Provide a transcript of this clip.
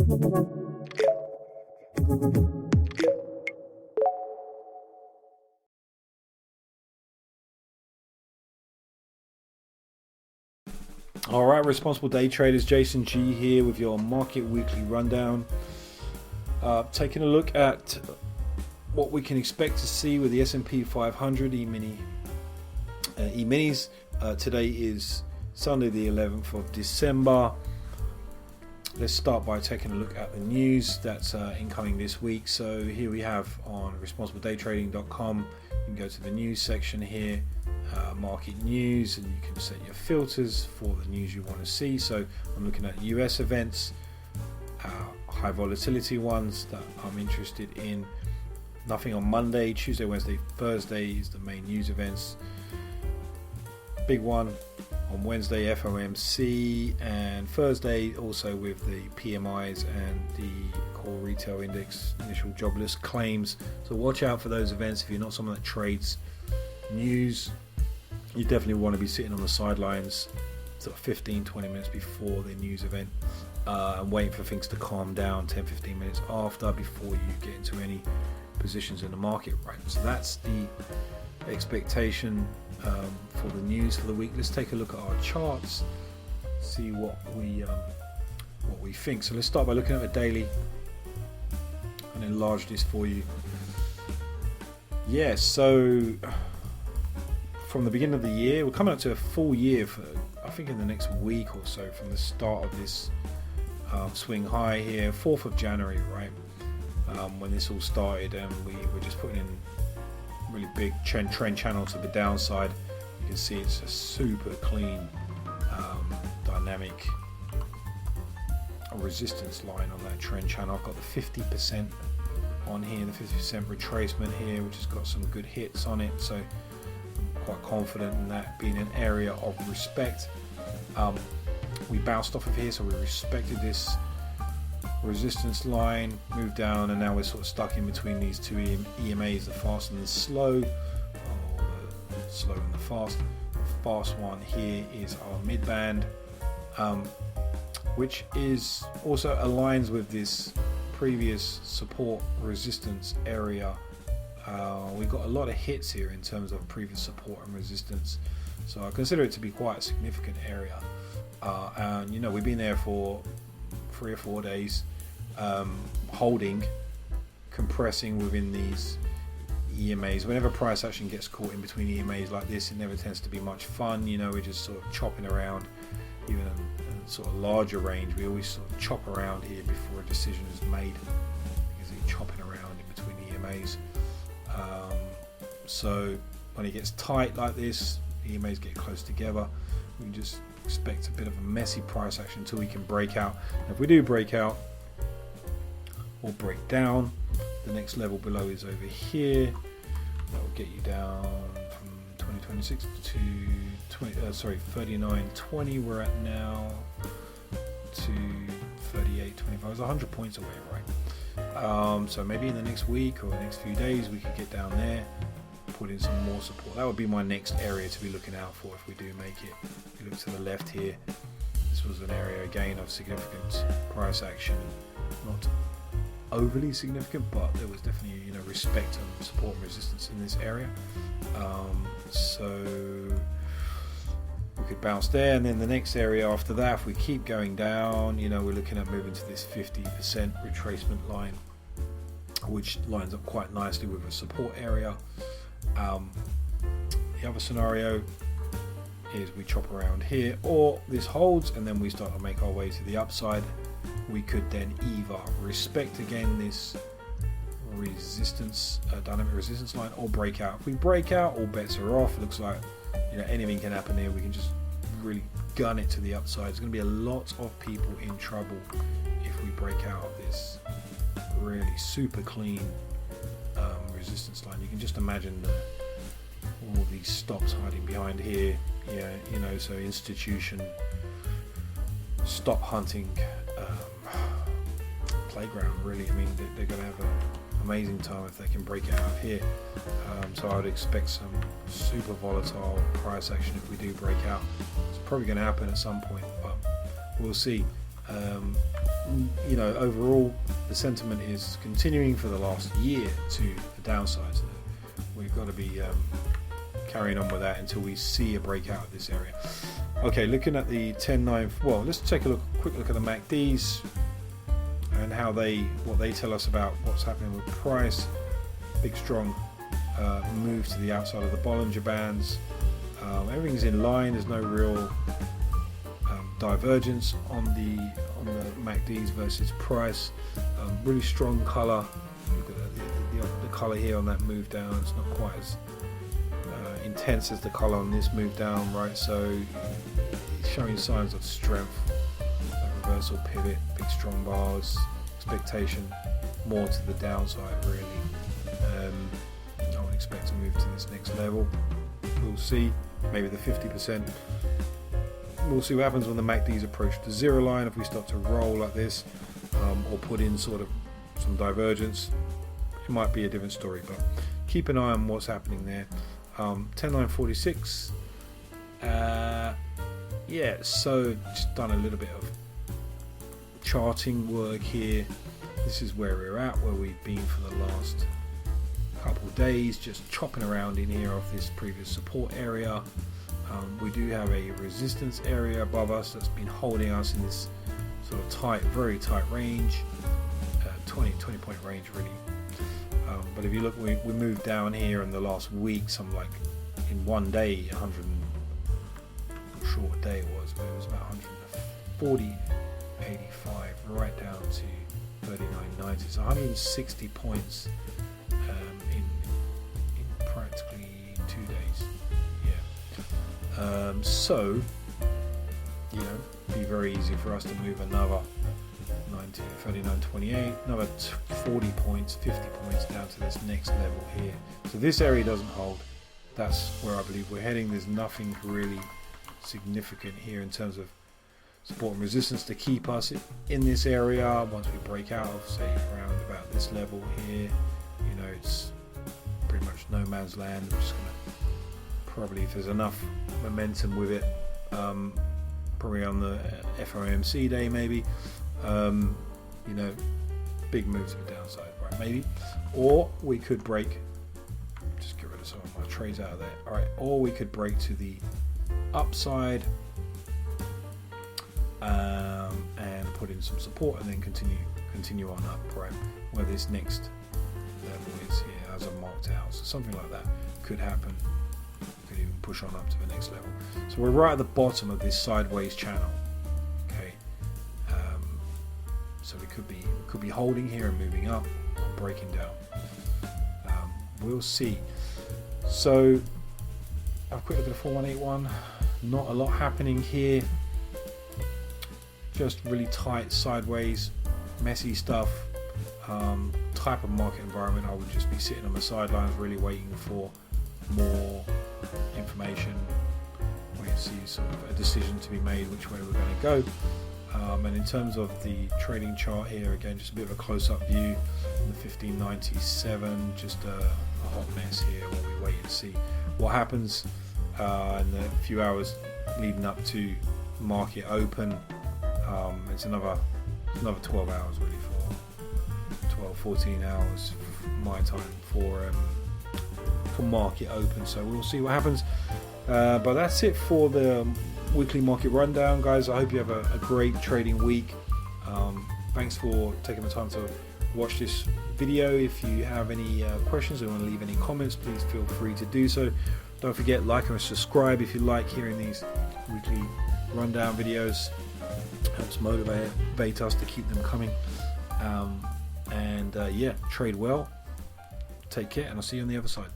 All right, responsible day traders, Jason G here with your market weekly rundown. Taking a look at what we can expect to see with the S&P 500 E-minis. Today is Sunday the 11th of December. Let's start by taking a look at the news that's incoming this week. So here we have on responsibledaytrading.com, you can go to the news section here, market news, and you can set your filters for the news you want to see. So I'm looking at US events, high volatility ones that I'm interested in. Nothing on Monday, Tuesday, Wednesday, Thursday is the main news events. Big one on Wednesday, FOMC, and Thursday also with the PMIs and the core retail index, initial jobless claims. So watch out for those events. If you're not someone that trades news, you definitely want to be sitting on the sidelines sort of 15-20 minutes before the news event and waiting for things to calm down 10-15 minutes after before you get into any positions in the market, right? So that's the expectation for the news for the week. Let's take a look at our charts, see what we think. So let's start by looking at the daily and enlarge this for you. Yeah, so from the beginning of the year, we're coming up to a full year for, I think, in the next week or so from the start of this swing high here, 4th of January, right? When this all started, and we were just putting in really big trend channel to the downside. You can see it's a super clean dynamic resistance line on that trend channel. I've got the 50% on here, the 50% retracement here, which has got some good hits on it, so I'm quite confident in that being an area of respect. We bounced off of here, so we respected this resistance line, moved down, and now we're sort of stuck in between these two EMAs, the fast and the slow, the slow and the fast. The fast one here is our mid band, which is also aligns with this previous support resistance area. We've got a lot of hits here in terms of previous support and resistance, so I consider it to be quite a significant area. And you know, we've been there for 3 or 4 days, holding, compressing within these EMAs. Whenever price action gets caught in between EMAs like this, it never tends to be much fun. You know, we're just sort of chopping around. Even in sort of larger range, we always sort of chop around here before a decision is made, because you're chopping around in between EMAs. So when it gets tight like this, EMAs get close together, we can just expect a bit of a messy price action until we can break out. And if we do break out or break down, the next level below is over here. That will get you down from 2026 to 39.20 we're at now, to 38.25. It's 100 points away, right? So maybe in the next week or the next few days we could get down there, put in some more support. That would be my next area to be looking out for if we do make it. If you look to the left here, this was an area again of significant price action, not overly significant, but there was definitely, you know, respect and support and resistance in this area. So we could bounce there, and then the next area after that, if we keep going down, you know, we're looking at moving to this 50% retracement line, which lines up quite nicely with a support area. The other scenario is we chop around here, or this holds and then we start to make our way to the upside. We could then either respect again this resistance, dynamic resistance line, or break out. If we break out, all bets are off. It looks like, you know, anything can happen here. We can just really gun it to the upside. There's going to be a lot of people in trouble if we break out of this really super clean resistance line. You can just imagine all these stops hiding behind here. Yeah, you know, so institution stop hunting playground, really. I mean, they're going to have an amazing time if they can break out of here. So I would expect some super volatile price action if we do break out. It's probably going to happen at some point, but we'll see. You know, overall the sentiment is continuing for the last year to the downside, so we've got to be carrying on with that until we see a breakout of this area. Okay, looking at the 10-9, well, let's take a quick look at the MACDs and what they tell us about what's happening with price. Big strong move to the outside of the Bollinger Bands. Everything's in line. There's no real divergence on the MACDs versus price. Really strong color. Look at the color here on that move down. It's not quite as intense as the color on this move down, right? So it's showing signs of strength. A reversal pivot, big strong bars, expectation more to the downside really. I would expect to move to this next level. We'll see, maybe the 50%. We'll see what happens when the MACDs approach the zero line. If we start to roll like this, or put in sort of some divergence, it might be a different story, but keep an eye on what's happening there. 10-9-46. Yeah, so just done a little bit of charting work here. This is where we're at, where we've been for the last couple of days, just chopping around in here off this previous support area. We do have a resistance area above us that's been holding us in this sort of tight, very tight range, 20 point range really. But if you look, we moved down here in the last week, some like in one day, 100, I'm not sure what day it was, but it was about 140.85 right down to 39.90, so 160 points in practically 2 days. So, you know, be very easy for us to move another 39.28, another 40 points, 50 points down to this next level here. So this area doesn't hold. That's where I believe we're heading. There's nothing really significant here in terms of support and resistance to keep us in this area. Once we break out of, say, around about this level here, you know, it's pretty much no man's land. We're just going to probably, if there's enough momentum with it, probably on the FOMC day maybe, you know, big move to the downside, right? Maybe, or we could break. Just get rid of some of my trades out of there. All right, or we could break to the upside and put in some support and then continue on up, right? Where this next level is here, as I've marked out. So something like that could happen. Could even push on up to the next level. So we're right at the bottom of this sideways channel. Okay, so we could be holding here and moving up, or breaking down. We'll see. So I've quick look at the 4181. Not a lot happening here. Just really tight sideways, messy stuff. Type of market environment. I would just be sitting on the sidelines, really waiting for more information, wait to see sort of a decision to be made which way we're going to go. And in terms of the trading chart here, again, just a bit of a close-up view. The 1597, just a hot mess here while we wait and see what happens in the few hours leading up to market open. It's another 12 hours really, for 14 hours my time for market open, so we'll see what happens. But that's it for the weekly market rundown, guys. I hope you have a great trading week. Thanks for taking the time to watch this video. If you have any questions or want to leave any comments, please feel free to do so. Don't forget, like and subscribe if you like hearing these weekly rundown videos. Helps motivate us to keep them coming. Yeah, trade well, take care, and I'll see you on the other side.